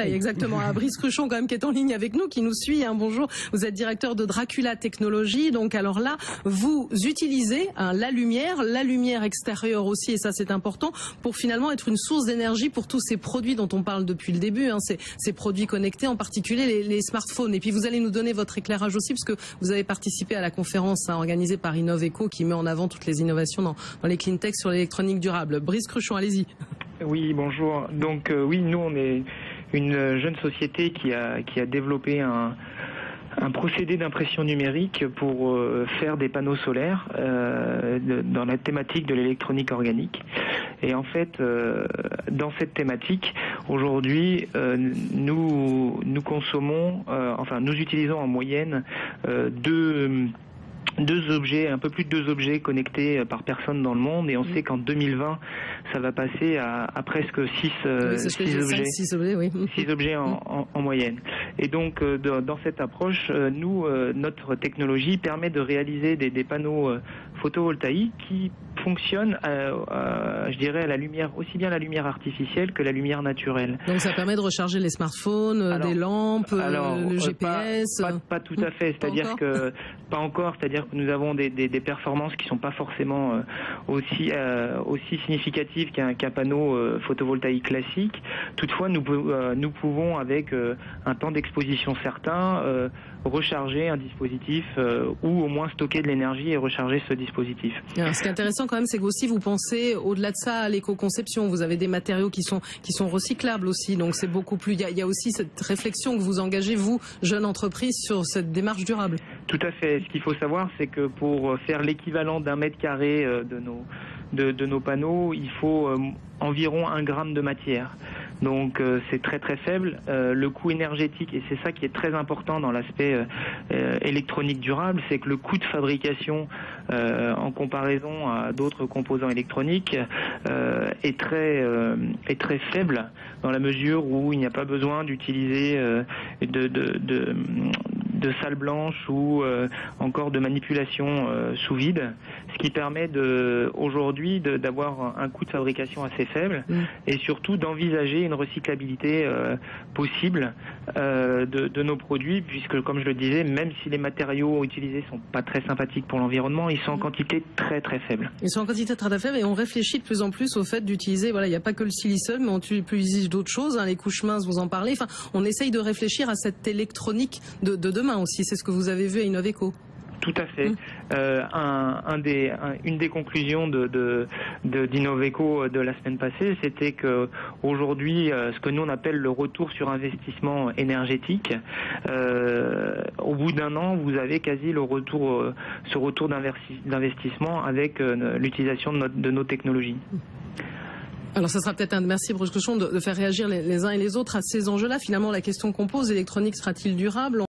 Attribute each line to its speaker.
Speaker 1: Exactement, à Brice Cruchon quand même qui est en ligne avec nous, qui nous suit. Bonjour, vous êtes directeur de Dracula Technologies. Donc alors là, vous utilisez la lumière extérieure aussi, et ça c'est important, pour finalement être une source d'énergie pour tous ces produits dont on parle depuis le début, ces produits connectés, en particulier les smartphones. Et puis vous allez nous donner votre éclairage aussi, parce que vous avez participé à la conférence organisée par Innoveco qui met en avant toutes les innovations dans les clean tech sur l'électronique durable. Brice Cruchon, allez-y.
Speaker 2: Oui, bonjour. Donc oui, nous on est une jeune société qui a développé un procédé d'impression numérique pour faire des panneaux solaires dans la thématique de l'électronique organique. Et en fait, dans cette thématique, aujourd'hui, nous consommons, nous utilisons en moyenne deux objets, un peu plus de 2 objets connectés par personne dans le monde, et on sait qu'en 2020, ça va passer à presque 6 objets en moyenne. Et donc, dans cette approche, notre technologie permet de réaliser des panneaux photovoltaïques qui fonctionnent, je dirais, à la lumière, aussi bien la lumière artificielle que la lumière naturelle.
Speaker 1: Donc ça permet de recharger les smartphones, des lampes, le GPS.
Speaker 2: Pas tout à fait, c'est-à-dire que pas encore, c'est-à-dire que nous avons des performances qui sont pas forcément aussi significatives qu'un panneau photovoltaïque classique. Toutefois, nous pouvons, avec un temps d'exposition certain, recharger un dispositif ou au moins stocker de l'énergie et recharger ce dispositif.
Speaker 1: Alors, ce qui est intéressant quand même, c'est que aussi vous pensez au-delà de ça à l'éco-conception. Vous avez des matériaux qui sont recyclables aussi, donc c'est beaucoup plus. Il y a aussi cette réflexion que vous engagez, vous, jeune entreprise, sur cette démarche durable.
Speaker 2: Tout à fait. Ce qu'il faut savoir, c'est que pour faire l'équivalent d'1 mètre carré de nos panneaux, il faut environ 1 gramme de matière. Donc c'est très très faible. Le coût énergétique, et c'est ça qui est très important dans l'aspect électronique durable, c'est que le coût de fabrication en comparaison à d'autres composants électroniques est très faible, dans la mesure où il n'y a pas besoin d'utiliser de salle blanche ou encore de manipulation sous vide, ce qui permet aujourd'hui d'avoir un coût de fabrication assez faible et surtout d'envisager une recyclabilité possible de nos produits, puisque, comme je le disais, même si les matériaux utilisés sont pas très sympathiques pour l'environnement, ils sont en quantité très très faible.
Speaker 1: Ils sont en quantité très très faible, et on réfléchit de plus en plus au fait d'utiliser, il n'y a pas que le silicium, mais on utilise d'autres choses, les couches minces, vous en parlez. Enfin, on essaye de réfléchir à cette électronique de demain aussi. C'est ce que vous avez vu à Innoveco.
Speaker 2: Tout à fait. Une des conclusions d'Innoveco de la semaine passée, c'était que aujourd'hui, ce que nous on appelle le retour sur investissement énergétique, au bout d'1 an, vous avez quasi ce retour d'investissement avec l'utilisation de nos technologies.
Speaker 1: Alors ça sera peut-être merci Brice Cruchon de faire réagir les uns et les autres à ces enjeux-là. Finalement, la question qu'on pose, l'électronique sera-t-il durable ?